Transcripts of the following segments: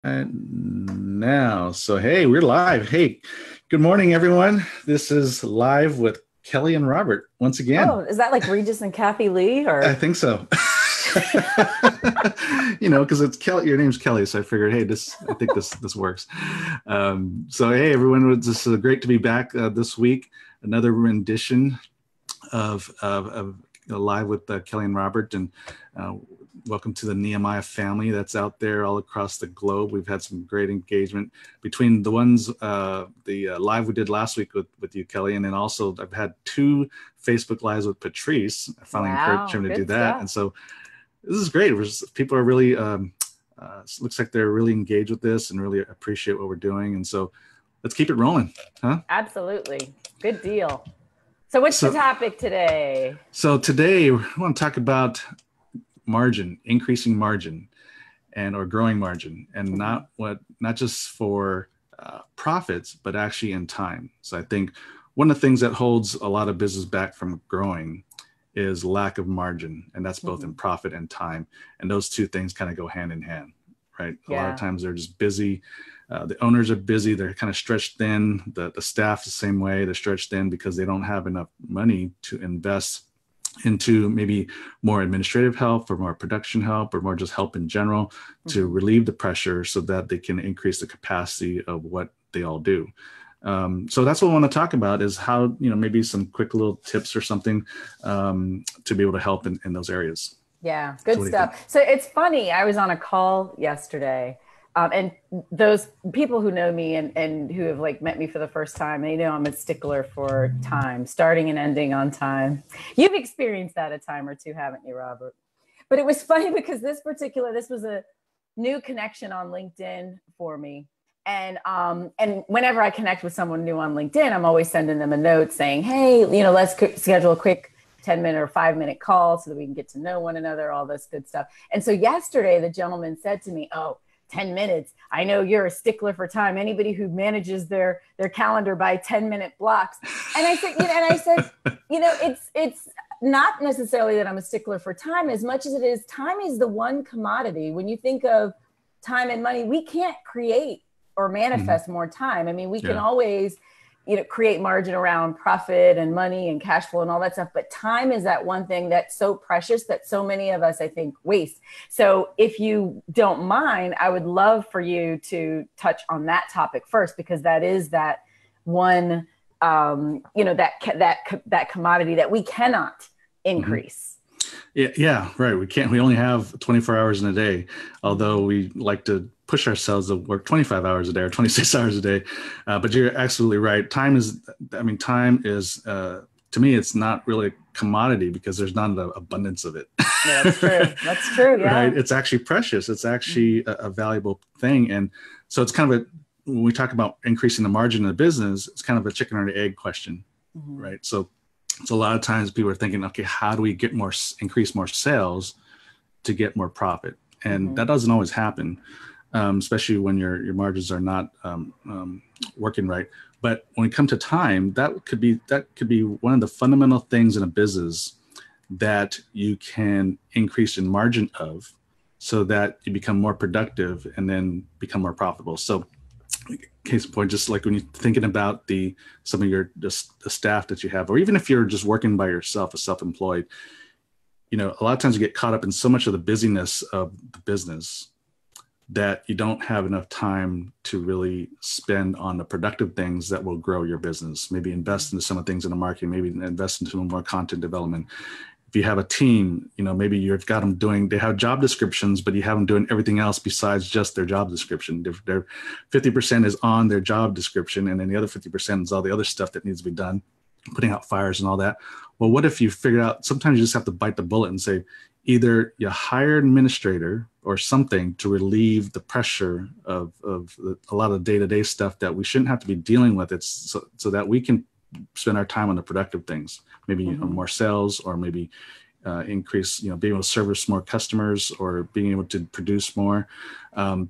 And now, so hey, we're live. Hey, good morning, everyone. This is live with Kelly and Robert once Oh, again. is that like Regis and Kathy Lee I or think so. Because it's Kelly. Your name's Kelly, so I figured, hey, I think this works. So hey, everyone, it's just great to be back this week. Another rendition of live with Kelly and Robert, and uh, welcome to the Nehemiah family that's out there all across the globe. We've had some great engagement between the ones the live we did last week with you, Kelly, and then also I've had two Facebook lives with Patrice. I finally encouraged wow, him to do good that, and stuff. so this is great. People are really looks like they're really engaged with this and really appreciate what we're doing, and so let's keep it rolling, huh? Absolutely. Good deal. So what's the So topic today? so today we want to talk about margin, increasing margin, and or growing margin, and Mhm. not just for profits, but actually in time. So I think one of the things that holds a lot of business back from growing is lack of margin, and that's both in Mhm. profit and time. And those two things kind of go hand in hand, right? A lot of Yeah. times they're just busy. The owners are busy. They're kind of stretched thin. The staff the same way. They're stretched thin because they don't have enough money to invest into maybe more administrative help or more production help or more just help in general to Mhm. relieve the pressure so that they can increase the capacity of what they all do. So that's what I want to talk about is how, maybe some quick little tips or something to be able to help in those areas. Yeah, So good what do you think? stuff. So it's funny. I was on a call yesterday, and those people who know me and who have like met me for the first time, they know I'm a stickler for time, starting and ending on time. You've experienced that a time or two, haven't you, Robert? But it was funny because this was a new connection on LinkedIn for me. And whenever I connect with someone new on LinkedIn, I'm always sending them a note saying, "Hey, let's schedule a quick 10-minute or 5-minute call so that we can get to know one another, all this good stuff." And so yesterday, the gentleman said to me, "Oh, 10 minutes. I know you're a stickler for time. Anybody who manages their calendar by 10-minute blocks." And I said, it's not necessarily that I'm a stickler for time as much as it is time is the one commodity. When you think of time and money, we can't create or Mhm. manifest more time. I mean, we can Yeah. always create margin around profit and money and cash flow and all that stuff, but time is that one thing that's so precious that so many of us, I think, waste. So if you don't mind, I would love for you to touch on that topic first, because that is that one, that commodity that we cannot Mhm. increase. Yeah, right. We only have 24 hours in a day, although Mm-hmm. we like to push ourselves to work 25 hours a day or 26 hours a day. But you're absolutely right. Time is, to me, it's not really a commodity because there's not an abundance of it. Yeah, that's true. That's true. Right. Yeah. It's actually precious. It's Mm-hmm. actually a valuable thing. And so it's kind of when we talk about increasing the margin of the business, it's kind of a chicken or the egg question, Mm-hmm. right? So a lot of times people are thinking, okay, how do we increase more sales to get more profit? And Mm-hmm. that doesn't always happen, especially when your margins are not working right. But when it comes to time, that could be one of the fundamental things in a business that you can increase in margin of, so that you become more productive and then become more profitable. So case in point, just like when you're thinking about some of your just the staff that you have, or even if you're just working by yourself, a self-employed, a lot of times you get caught up in so much of the busyness of the business that you don't have enough time to really spend on the productive things that will grow your business. Maybe invest into some of the things in the marketing, maybe invest into more content development. If you have a team, maybe you've got they have job descriptions, but you have them doing everything else besides just their job description. Their 50% is on their job description, and then the other 50% is all the other stuff that needs to be done, putting out fires and all that. Well, what if you figure out sometimes you just have to bite the bullet and say, either you hire an administrator or something to relieve the pressure of a lot of day-to-day stuff that we shouldn't have to be dealing with. It's so that we can spend our time on the productive things, maybe Mm-hmm. more sales, or maybe increase, being able to service more customers, or being able to produce more, um,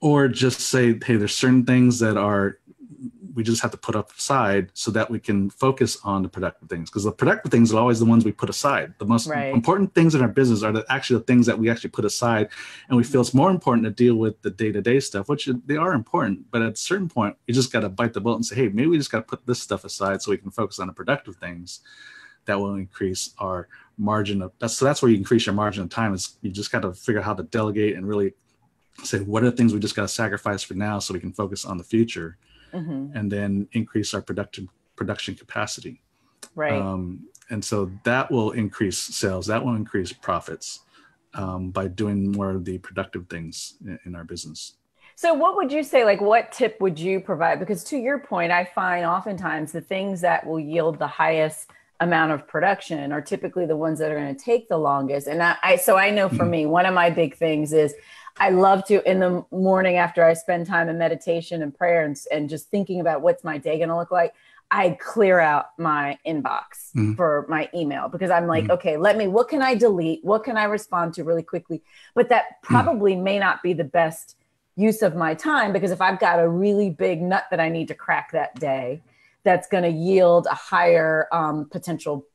or just say, hey, there's certain things that are we just have to put aside so that we can focus on the productive things, because the productive things are always the ones we put aside. The most important things in our business are actually the things that we actually put aside, and we feel it's more important to deal with the day-to-day stuff, which they are important, but at a certain point you just got to bite the bullet and say, hey, maybe we just got to put this stuff aside so we can focus on the productive things that will increase our margin. So that's where you increase your margin of time, is you just got to figure out how to delegate and really say, what are the things we just got to sacrifice for now so we can focus on the future, and then increase our production capacity. Right. And so that will increase sales, that will increase profits by doing more of the productive things in our business. So what would you say, like what tip would you provide? Because to your point, I find oftentimes the things that will yield the highest amount of production are typically the ones that are going to take the longest. And so I know for me, one of my big things is I love to, in the morning after I spend time in meditation and prayer and just thinking about what's my day going to look like, I clear out my inbox for my email, because I'm like, okay, what can I delete? What can I respond to really quickly? But that probably may not be the best use of my time, because if I've got a really big nut that I need to crack that day, that's going to yield a higher potential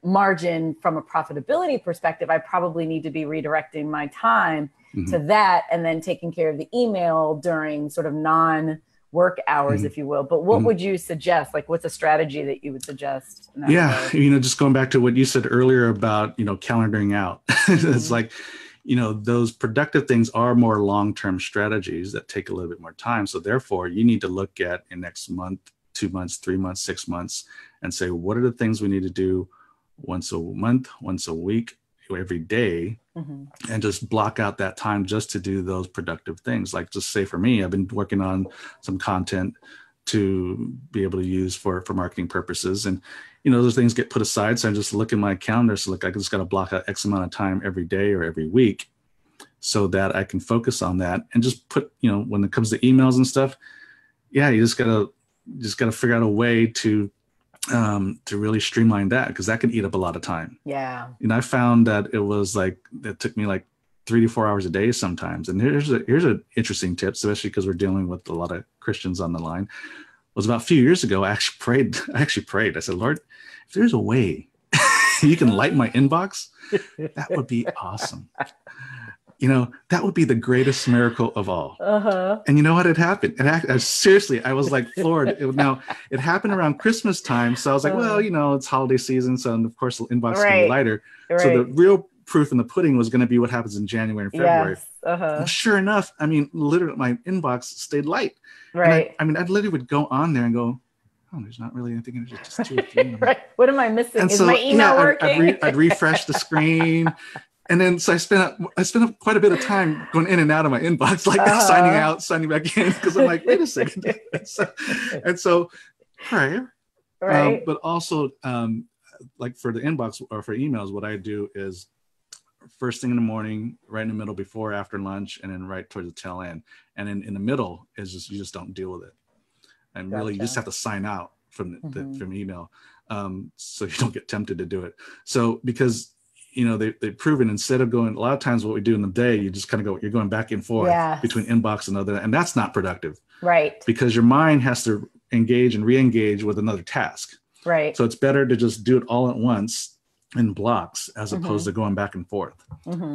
margin from a profitability perspective, I probably need to be redirecting my time to that, and then taking care of the email during sort of non-work hours, if you will. But what would you suggest? Like, what's a strategy that you would suggest? Just going back to what you said earlier about, calendaring out. It's like, those productive things are more long-term strategies that take a little bit more time. So therefore, you need to look at in next month, 2 months, 3 months, 6 months, and say, what are the things we need to do once a month, once a week, every day, and just block out that time just to do those productive things. Like, just say for me, I've been working on some content to be able to use for marketing purposes. And, those things get put aside. So I just look at my calendar. So I just got to block out X amount of time every day or every week so that I can focus on that, and just put, when it comes to emails and stuff, you just gotta figure out a way to really streamline that, because that can eat up a lot of time. Yeah. I found that it took me like 3 to 4 hours a day sometimes. And here's an interesting tip, especially because we're dealing with a lot of Christians on the line. Was about a few years ago, I actually prayed. I said, Lord, if there's a way you can light my inbox, that would be awesome. That would be the greatest miracle of all. And you know what had happened? Seriously, I was like floored. It happened around Christmas time. So I was like, well, it's holiday season. So, of course, the inbox is going to be lighter. Right. So the real proof in the pudding was going to be what happens in January and February. Yes. Well, sure enough, literally my inbox stayed light. Right. I literally would go on there and go, oh, there's not really anything. It's just 2 or 3. Right. What am I missing? Is my email working? I'd refresh the screen. And then, so I spent quite a bit of time going in and out of my inbox, like signing out, signing back in, because I'm like, wait a second. and so prayer. Right. But also, like for the inbox or for emails, what I do is first thing in the morning, right in the middle, before, after lunch, and then right towards the tail end. And then in the middle is just, you just don't deal with it. And really, you just have to sign out from from email, so you don't get tempted to do it. So because they've proven, instead of going, a lot of times what we do in the day, you just kind of you're going back and forth between inbox and other, and that's not productive. Right. Because your mind has to engage and re-engage with another task. Right. So it's better to just do it all at once in blocks, as opposed to going back and forth.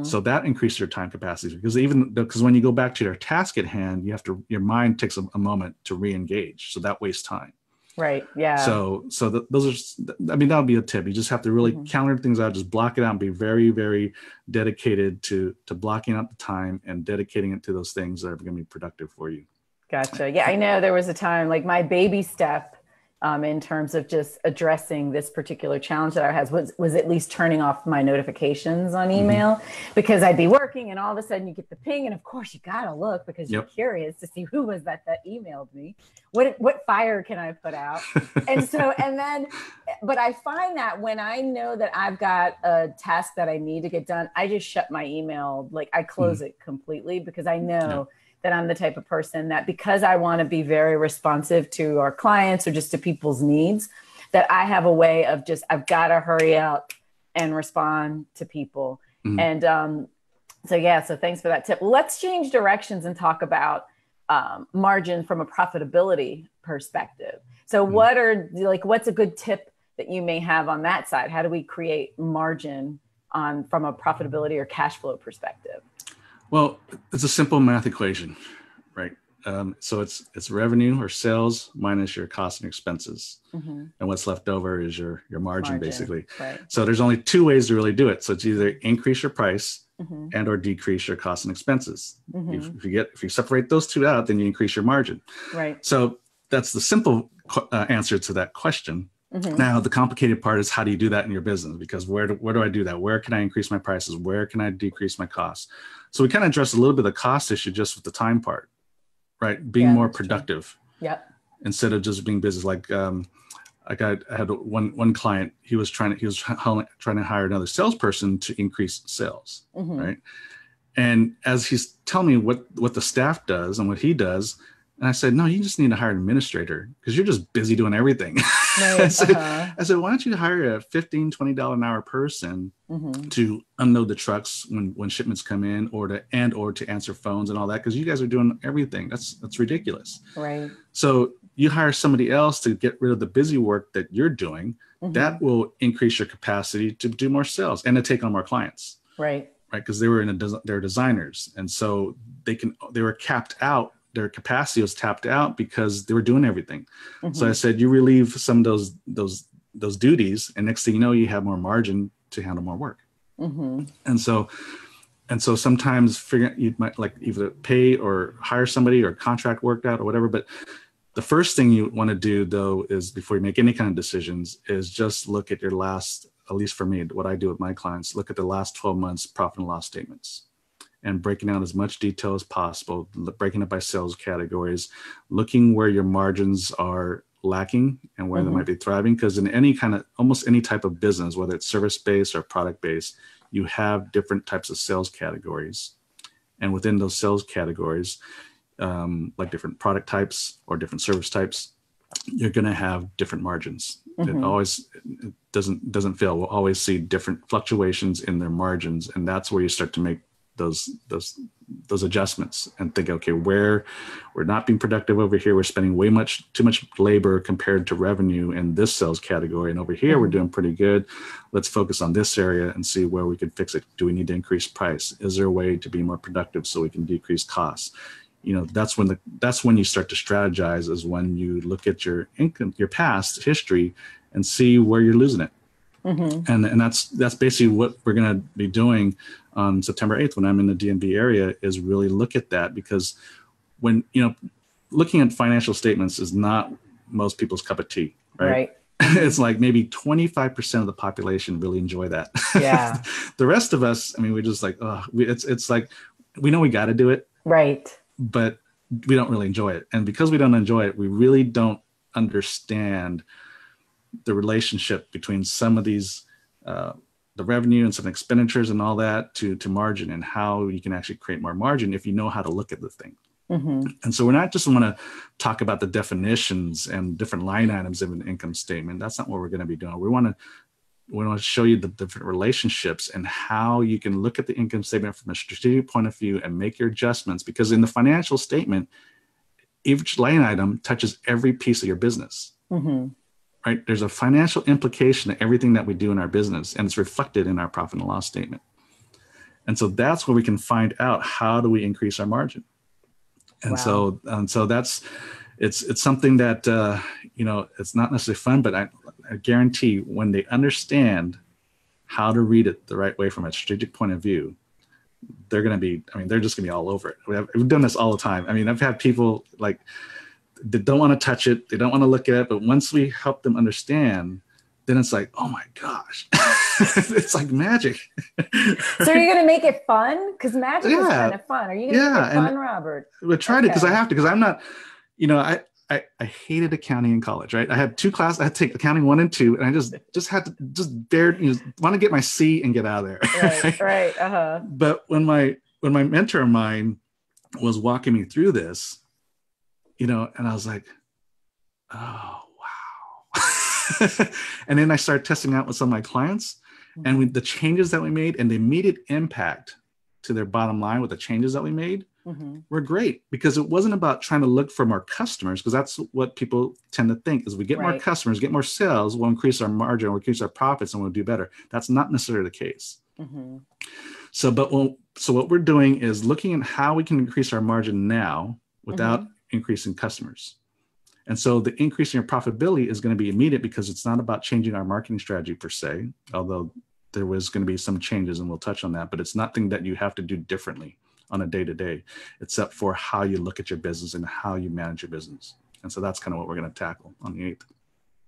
So that increases your time capacity, because when you go back to your task at hand, your mind takes a moment to re-engage. So that wastes time. Right. Yeah. So those are, that would be a tip. You just have to really calendar things out, just block it out, and be very, very dedicated to blocking out the time and dedicating it to those things that are going to be productive for you. Gotcha. Yeah. I know there was a time, like my baby step in terms of just addressing this particular challenge that I had was at least turning off my notifications on email, because I'd be working and all of a sudden you get the ping, and of course you got to look, because you're curious to see who was that emailed me. What fire can I put out? But I find that when I know that I've got a task that I need to get done, I just shut my email. Like, I close it completely, because I know that I'm the type of person that, because I want to be very responsive to our clients or just to people's needs, that I have a way of just, I've got to hurry up and respond to people. And so thanks for that tip. Let's change directions and talk about margin from a profitability perspective. So what's a good tip that you may have on that side? How do we create margin from a profitability or cash flow perspective? Well, it's a simple math equation, right? So it's revenue or sales minus your costs and expenses. And what's left over is your margin, basically. Right. So there's only two ways to really do it. So it's either increase your price and or decrease your costs and expenses. If you separate those two out, then you increase your margin. Right. So that's the simple answer to that question. Now, the complicated part is how do you do that in your business? Because where do I do that? Where can I increase my prices? Where can I decrease my costs? So we kind of addressed a little bit of the cost issue just with the time part, right? Being more productive. Yep. Instead of just being busy. Like I had one client. He was trying to hire another salesperson to increase sales, right? And as he's telling me what the staff does and what he does, and I said, no, you just need to hire an administrator because you're just busy doing everything. Right. I said, why don't you hire a $15, $20 an hour person to unload the trucks when shipments come in, or to answer phones and all that, because you guys are doing everything. That's ridiculous. Right. So you hire somebody else to get rid of the busy work that you're doing. That will increase your capacity to do more sales and to take on more clients. Right. Right. Because they're designers, and so they were capped out. Their capacity was tapped out because they were doing everything. So I said, you relieve some of those duties, and next thing you know, you have more margin to handle more work. And so sometimes you might like either pay or hire somebody or contract worked out or whatever. But the first thing you want to do, though, is before you make any kind of decisions, is just look at your last, at least for me, what I do with my clients, look at the last 12 months profit and loss statements, and breaking out as much detail as possible, breaking it by sales categories, looking where your margins are lacking and where they might be thriving. Because in almost any type of business, whether it's service-based or product-based, you have different types of sales categories. And within those sales categories, like different product types or different service types, you're going to have different margins. It doesn't fail. We'll always see different fluctuations in their margins. And that's where you start to make those adjustments and think, okay, where we're not being productive over here, we're spending too much labor compared to revenue in this sales category, and over here we're doing pretty good. Let's focus on this area and see where we can fix it. Do we need to increase price? Is there a way to be more productive so we can decrease costs? That's when you start to strategize, is when you look at your income, your past history, and see where you're losing it. And that's basically what we're going to be doing on September 8th when I'm in the DMV area, is really look at that. Because when, looking at financial statements is not most people's cup of tea, right? It's like maybe 25% of the population really enjoy that. Yeah. The rest of us, we're just like, it's like, we know we got to do it. Right. But we don't really enjoy it. And because we don't enjoy it, we really don't understand the relationship between some of these, the revenue and some expenditures and all that to margin, and how you can actually create more margin if you know how to look at the thing. And so we're not just want to talk about the definitions and different line items of an income statement. That's not what we're going to be doing. We want to show you the different relationships and how you can look at the income statement from a strategic point of view and make your adjustments. Because in the financial statement, each line item touches every piece of your business. Right? There's a financial implication to everything that we do in our business, and it's reflected in our profit and loss statement. And so that's where we can find out, how do we increase our margin? And so that's, it's something that, it's not necessarily fun, but I guarantee when they understand how to read it the right way from a strategic point of view, they're going to be, they're just going to be all over it. We've done this all the time. I've had people like, they don't want to touch it. They don't want to look at it. But once we help them understand, then it's like, oh my gosh, it's like magic. So you're going to make it fun? Because magic is kind of fun. Are you going to make it fun, Robert? We'll try to, because I have to, because I'm not, I hated accounting in college, right? I had two classes. I had to take accounting 1 and 2, and I just had to want to get my C and get out of there. Right. But when my mentor of mine was walking me through this, and I was like, oh, wow. And then I started testing out with some of my clients, and the changes that we made and the immediate impact to their bottom line with the changes that we made we're great, because it wasn't about trying to look for more customers, because that's what people tend to think is we get more customers, get more sales, we'll increase our margin, we'll increase our profits, and we'll do better. That's not necessarily the case. So what we're doing is looking at how we can increase our margin now without increasing customers. And so the increase in your profitability is going to be immediate, because it's not about changing our marketing strategy per se, although there was going to be some changes and we'll touch on that, but it's nothing that you have to do differently on a day-to-day, except for how you look at your business and how you manage your business. And so that's kind of what we're going to tackle on the 8th.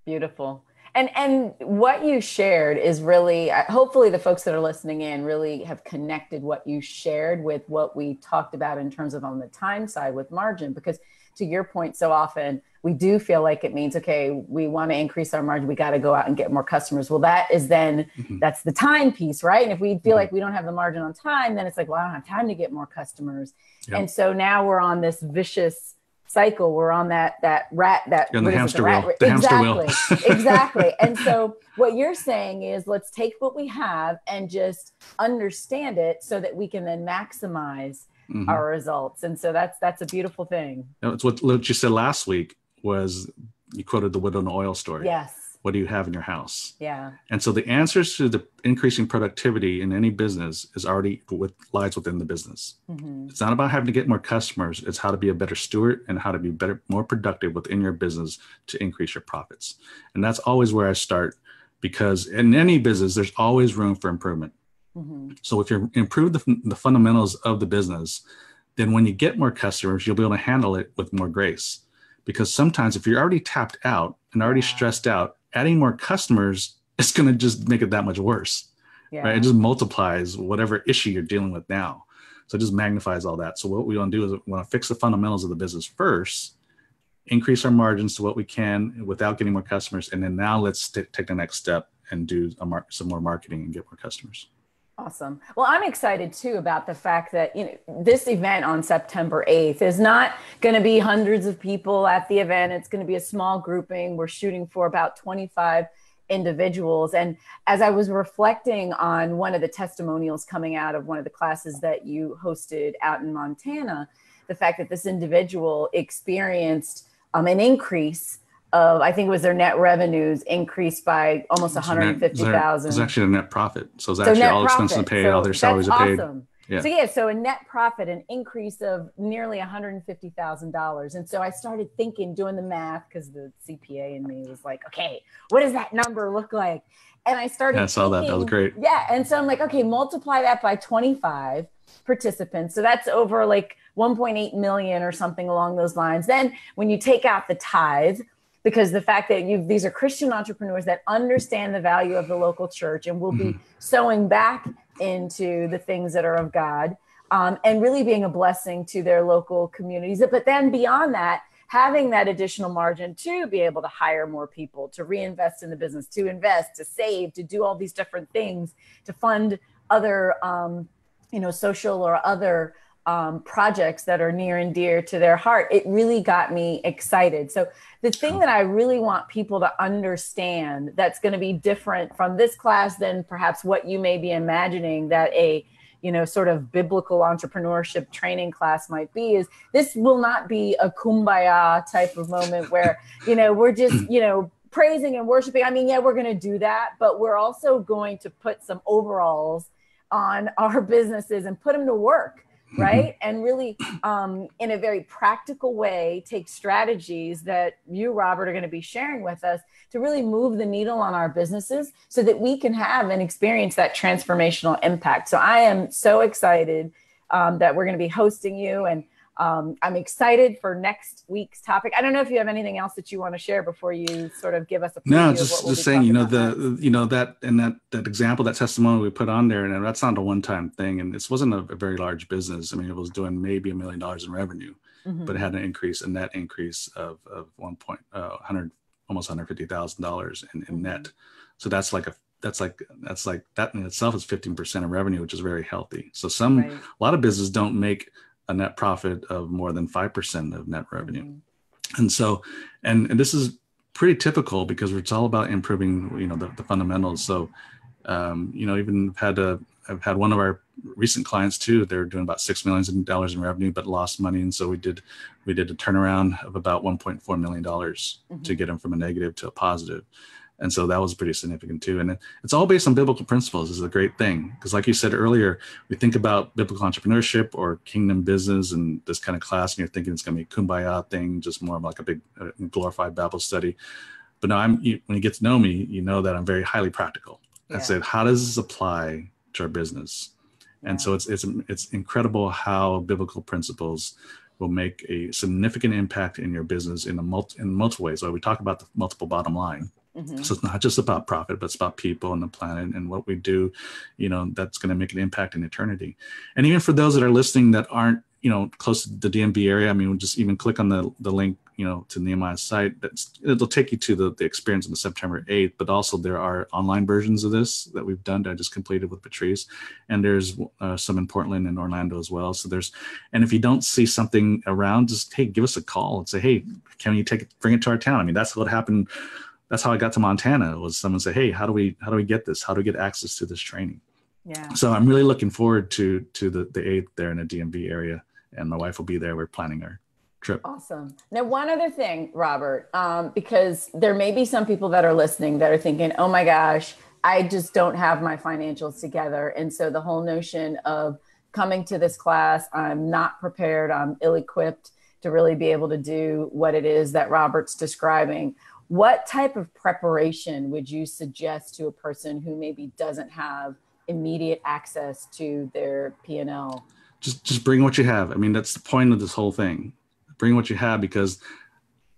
Beautiful. And what you shared is really, hopefully the folks that are listening in really have connected what you shared with what we talked about in terms of on the time side with margin, because to your point, so often we do feel like it means, okay, we want to increase our margin, we got to go out and get more customers. Well, that is then, that's the time piece, right? And if we feel like we don't have the margin on time, then it's like, well, I don't have time to get more customers. Yep. And so now we're on this vicious cycle. We're on that rat, that the hamster wheel. The hamster wheel. Exactly. And so what you're saying is, let's take what we have and just understand it so that we can then maximize our results. And so that's a beautiful thing. It's what you said last week was, you quoted the wood and oil story. Yes. What do you have in your house? Yeah. And so the answers to the increasing productivity in any business is already lies within the business. It's not about having to get more customers. It's how to be a better steward and how to be more productive within your business to increase your profits. And that's always where I start, because in any business, there's always room for improvement. So if you improve the fundamentals of the business, then when you get more customers, you'll be able to handle it with more grace. Because sometimes if you're already tapped out and already stressed out, adding more customers is going to just make it that much worse. Right? It just multiplies whatever issue you're dealing with now. So it just magnifies all that. So what we want to do is we want to fix the fundamentals of the business first, increase our margins to what we can without getting more customers. And then now let's take the next step and do some more marketing and get more customers. Awesome. Well, I'm excited too about the fact that, this event on September 8th is not going to be hundreds of people at the event. It's going to be a small grouping. We're shooting for about 25 individuals. And as I was reflecting on one of the testimonials coming out of one of the classes that you hosted out in Montana, the fact that this individual experienced an increase of, I think it was their net revenues increased by almost 150,000. It's actually a net profit. So it's actually all expenses paid, all their salaries are paid. Awesome. Yeah. So a net profit, an increase of nearly $150,000. And so I started doing the math, because the CPA in me was like, okay, what does that number look like? And I started I saw that. That was great. Yeah. And so I'm like, okay, multiply that by 25 participants. So that's over like 1.8 million or something along those lines. Then when you take out the tithe, because the fact that these are Christian entrepreneurs that understand the value of the local church and will be sowing back into the things that are of God, and really being a blessing to their local communities. But then beyond that, having that additional margin to be able to hire more people, to reinvest in the business, to invest, to save, to do all these different things, to fund other, social or other projects that are near and dear to their heart. It really got me excited. So the thing that I really want people to understand that's going to be different from this class than perhaps what you may be imagining that a sort of biblical entrepreneurship training class might be, is this will not be a kumbaya type of moment where, we're just, praising and worshiping. I mean, yeah, we're going to do that, but we're also going to put some overalls on our businesses and put them to work. Right. And really, in a very practical way, take strategies that you, Robert, are going to be sharing with us to really move the needle on our businesses so that we can have and experience that transformational impact. So I am so excited that we're going to be hosting you, and I'm excited for next week's topic. I don't know if you have anything else that you want to share before you sort of give us a preview. No, just saying, that example, that testimony we put on there, and that's not a one-time thing. And this wasn't a very large business. I mean, it was doing maybe $1 million in revenue, but it had a net increase of almost $150,000 in net. So that's like that in itself is 15% of revenue, which is very healthy. So a lot of businesses don't make a net profit of more than 5% of net revenue. And so, and this is pretty typical because it's all about improving, the fundamentals. So, even had I've had one of our recent clients too. They're doing about $6 million in revenue, but lost money. And so we did a turnaround of about $1.4 million to get them from a negative to a positive. And so that was pretty significant too. And it's all based on biblical principles. This is a great thing. Because like you said earlier, we think about biblical entrepreneurship or kingdom business and this kind of class, and you're thinking it's going to be a kumbaya thing, just more of like a big glorified Bible study. But no, when you get to know me, you know that I'm very highly practical. I said, how does this apply to our business? And so it's incredible how biblical principles will make a significant impact in your business in multiple ways. So we talk about the multiple bottom line. So it's not just about profit, but it's about people and the planet and what we do, that's going to make an impact in eternity. And even for those that are listening that aren't, close to the DMV area, I mean, we'll just even click on the link, to Nehemiah's site. It'll take you to the experience on the September 8th, but also there are online versions of this that we've done that I just completed with Patrice. And there's some in Portland and Orlando as well. So and if you don't see something around, just, hey, give us a call and say, hey, can you bring it to our town? I mean, that's what happened. That's how I got to Montana, was someone say, hey, how do we get this? How do we get access to this training? Yeah. So I'm really looking forward to the 8th there in the DMV area, and my wife will be there. We're planning our trip. Awesome. Now, one other thing, Robert, because there may be some people that are listening that are thinking, oh my gosh, I just don't have my financials together. And so the whole notion of coming to this class, I'm not prepared, I'm ill-equipped to really be able to do what it is that Robert's describing. What type of preparation would you suggest to a person who maybe doesn't have immediate access to their P&L? Just bring what you have. I mean, that's the point of this whole thing. Bring what you have, because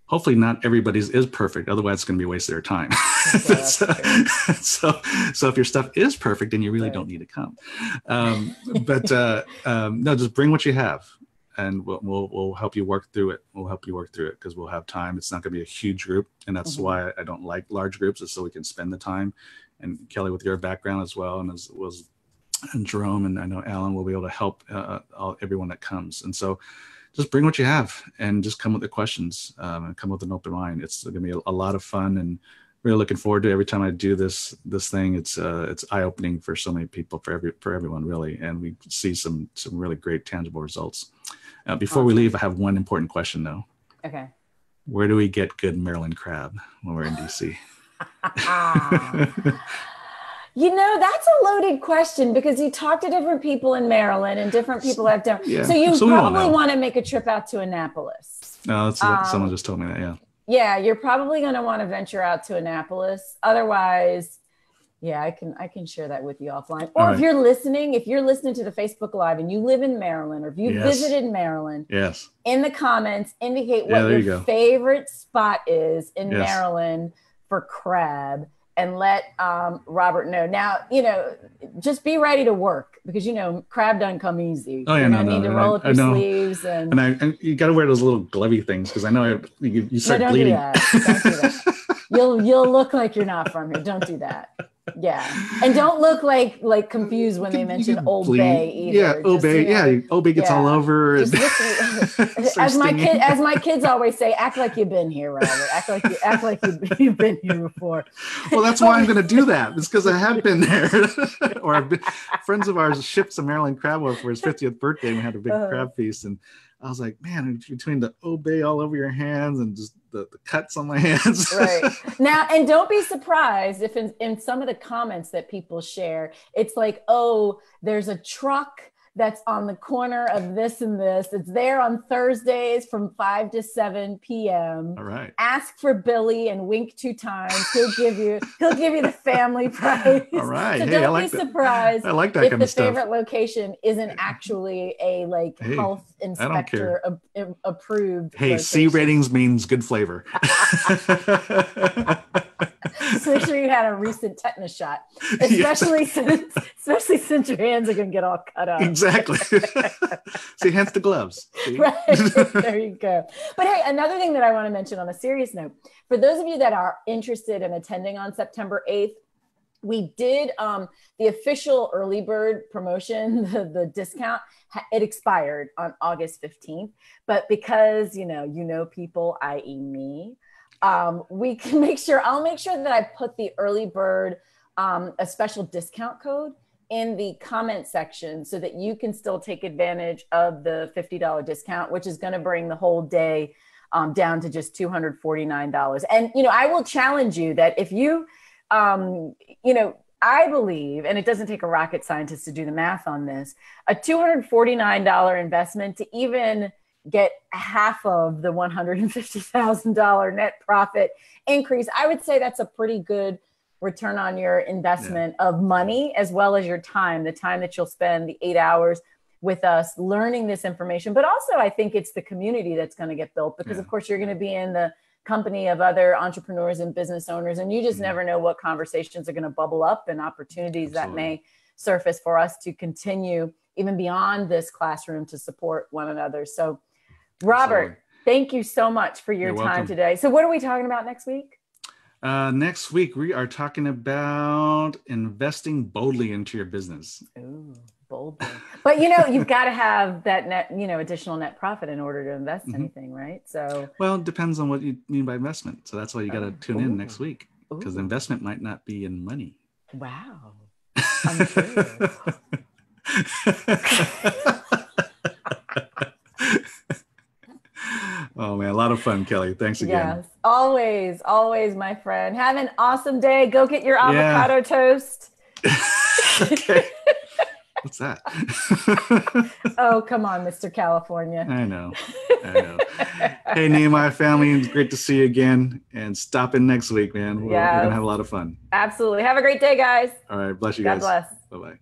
hopefully not everybody's is perfect. Otherwise, it's going to be a waste of their time. So if your stuff is perfect, then you really don't need to come. No, just bring what you have. And we'll help you work through it. We'll help you work through it because we'll have time. It's not going to be a huge group. And that's why I don't like large groups, is so we can spend the time. And Kelly, with your background as well, and Jerome, and I know Alan will be able to help everyone that comes. And so just bring what you have and just come with the questions and come with an open mind. It's going to be a lot of fun, and really looking forward to it. Every time I do this thing, it's eye-opening for so many people, for everyone really. And we see some really great tangible results. Before we leave, I have one important question though. Okay. Where do we get good Maryland crab when we're in DC? That's a loaded question, because you talk to different people in Maryland and different people have different. Yeah. So you probably want to make a trip out to Annapolis. No, that's what someone just told me that. Yeah. Yeah, you're probably going to want to venture out to Annapolis. Otherwise, yeah, I can share that with you offline. Or if you're listening to the Facebook Live and you live in Maryland, or if you visited Maryland, in the comments, indicate what your favorite spot is in Maryland for crab, and let Robert know. Now, just be ready to work, because crab doesn't come easy. Oh, yeah, You're gonna need to roll up your sleeves, and you got to wear those little glovey things, because I know you start bleeding. Don't do that. You'll look like you're not from here. Don't do that. Yeah, and don't look like confused when they mention Old Bay either. Yeah, Old Bay. Old Bay gets all over. As my kids always say, act like you've been here, Robert. Act like you've been here before. Well, that's why I'm going to do that. It's because I have been there. Or friends of ours shipped some Maryland crab over for his 50th birthday, and we had a big crab feast. And I was like, man, between the Old Bay all over your hands and just the cuts on my hands. Right. Now, and don't be surprised if in some of the comments that people share, it's like, oh, there's a truck that's on the corner of this and this. It's there on Thursdays from 5 to 7 p.m. All right. Ask for Billy and wink 2 times. He'll give you the family price. All right. So don't be surprised. I like that if kind of the stuff. favorite location isn't actually a health inspector approved. Hey, location. C ratings means good flavor. So make sure you had a recent tetanus shot, especially since your hands are going to get all cut up. Exactly. See, hence the gloves. See? Right. There you go. But hey, another thing that I want to mention on a serious note, for those of you that are interested in attending on September 8th, we did the official early bird promotion, the discount, it expired on August 15th. But because, people, i.e. me, we can I'll make sure that I put the early bird, a special discount code in the comment section so that you can still take advantage of the $50 discount, which is going to bring the whole day down to just $249. And, I will challenge you that if you, I believe, and it doesn't take a rocket scientist to do the math on this, a $249 investment to even get half of the $150,000 net profit increase, I would say that's a pretty good return on your investment of money, as well as your time, the time that you'll spend the 8 hours with us learning this information. But also, I think it's the community that's going to get built, because of course you're going to be in the company of other entrepreneurs and business owners, and you just never know what conversations are going to bubble up and opportunities that may surface for us to continue even beyond this classroom to support one another. So Robert, thank you so much for your time today. So what are we talking about next week? Next week, we are talking about investing boldly into your business. Ooh, boldly. But, you've got to have that net, additional net profit in order to invest anything, right? So, well, it depends on what you mean by investment. So that's why you got to tune in next week, because investment might not be in money. Wow. I'm sure. Oh man, a lot of fun, Kelly. Thanks again. Yes, always, always, my friend. Have an awesome day. Go get your avocado toast. Okay. What's that? Oh, come on, Mr. California. I know. Hey, Nehemiah family, it's great to see you again. And stop in next week, man. We're going to have a lot of fun. Absolutely. Have a great day, guys. All right. Bless you guys. God bless. Bye-bye.